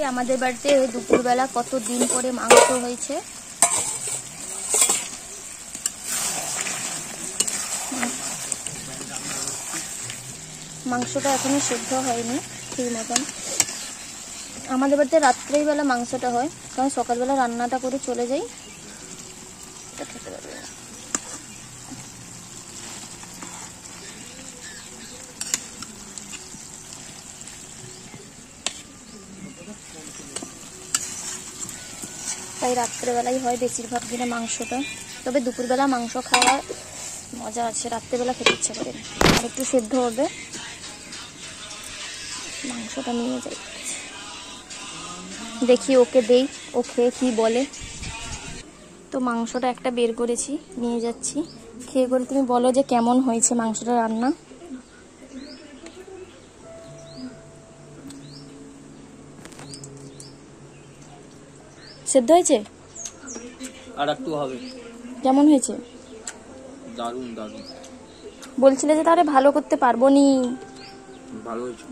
আজকে আমাদের বাড়িতে দুপুরবেলা কত দিন পরে মাংস হয়েছে। মাংসটা এখনো সিদ্ধ হয়নি ঠিক মতন। আমাদের বাড়িতে রাত্রেই বেলা মাংসটা হয়, কারণ সকালবেলা রান্নাটা করে চলে যাই, এটা খেতে পারবে না। তাই রাত্রেবেলাই হয় বেশিরভাগ দিনে মাংসটা। তবে দুপুরবেলা মাংস খাওয়ার মজা আছে, রাত্রেবেলা খেতে ইচ্ছা করে। আর একটু সেদ্ধ হবে, মাংসটা নিয়ে যাই, দেখি ওকে দেই, ও খেয়ে কি বলে। তো মাংসটা একটা বের করেছি, নিয়ে যাচ্ছি। খেয়ে করে তুমি বলো যে কেমন হয়েছে মাংসটা রান্না। সেদ্ধ হয়েছে? আর একটু হবে। কেমন হয়েছে? দারুণ দারুণ। বলছিলে যে তাহলে ভালো করতে পারবো নি। ভালো হয়েছে।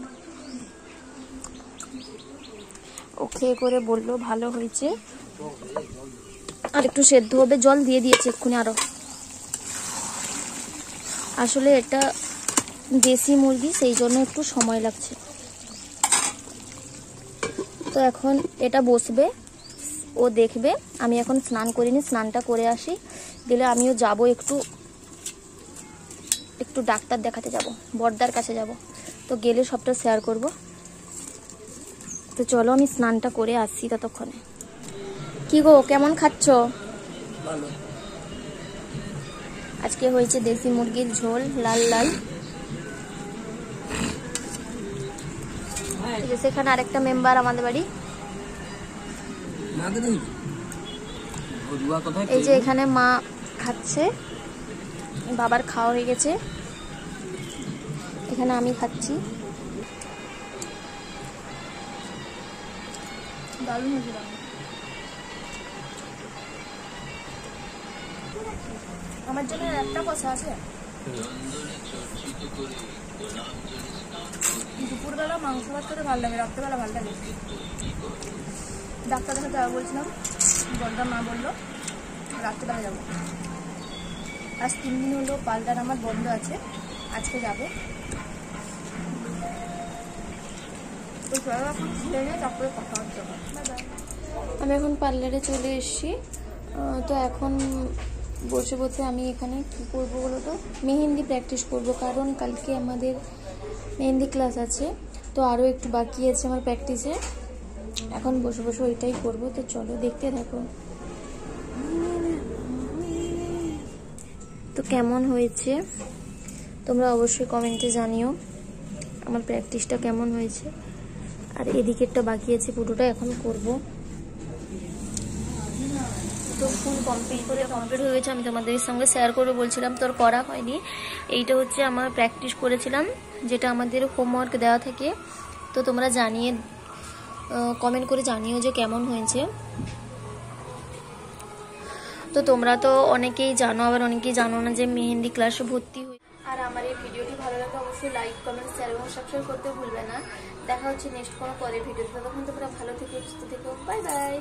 ও খেয়ে করে বললো ভালো হয়েছে, আর একটু সেদ্ধ হবে। জল দিয়ে দিয়েছে এক্ষুনি আরো। আসলে এটা দেশি মুরগি, সেই জন্য একটু সময় লাগছে। তো এখন এটা বসবে, ও দেখবে। আমি এখন স্নান করিনি, স্নানটা করে আসি, দিলে আমিও যাব একটু ডাক্তার দেখাতে যাব, বড়দার কাছে যাব। তো গেলে সবটা শেয়ার করব। তো চলো আমি স্নানটা করে আসছি ততক্ষণে। কি গো, কেমন খাচ্ছ? ভালো। আজকে হয়েছে দেশি মুরগির ঝোল, লাল লাল। সেখানে আরেকটা মেম্বার আমাদের বাড়ি। এই যে এখানে মা খাচ্ছে, বাবার খাওয়া হয়ে গেছে, এখানে আমি খাচ্ছি। দারুণ হয়েছে। আমার জন্য একটা কষা আছে। দুপুরবেলা মাংস ভাত করে ভালো লাগে, রাত্রেবেলা ভালো লাগে। ডাক্তার দেখাতে যাবো বলছিলাম, বড়দা মা বললো রাত্রেবেলা যাবো। আজ 3 দিন হলো পার্লার আমার বন্ধ আছে, আজকে যাবো। তো চলো এখন খেলে নিয়ে তারপরে কথা হচ্ছে। আমি এখন পার্লারে চলে এসেছি। তো এখন বসে বসে আমি এখানে কী করবো বলো তো, মেহেন্দি প্র্যাকটিস করব, কারণ কালকে আমাদের মেহেন্দি ক্লাস আছে। তো আরও একটু বাকি আছে আমার প্র্যাকটিসে। এখন বসে বসে ওইটাই করব। তো চলো দেখতে থাকো। তো কেমন হয়েছে তোমরা অবশ্যই কমেন্টে জানিও আমার প্র্যাকটিসটা কেমন হয়েছে। আর এদিকেরটা বাকি আছে, পুরোটা এখন করব। তো ফুল কমপ্লিট হয়ে গেছে, আমি তোমাদের সঙ্গে শেয়ার করবো বলছিলাম, তোর করা হয়নি। এইটা হচ্ছে আমার প্র্যাকটিস করেছিলাম, যেটা আমাদের হোমওয়ার্ক দেওয়া থাকে। তো তোমরা জানিয়ে কমেন্ট করে জানিও যে কেমন হয়েছে। তো তোমরা তো অনেকেই জানো, আবার অনেকেই জানো না যে মেহেন্দি ক্লাসে ভর্তি হয়ে। আর আমার এই ভিডিওটি ভালো লাগলে অবশ্যই লাইক, কমেন্ট, শেয়ার এবং সাবস্ক্রাইব করতে ভুলবে না। দেখা হচ্ছে নেক্সট কোনো পরের ভিডিওতে। ততক্ষণ তোমরা ভালো থেকে সুস্থ থেকো। Bye bye.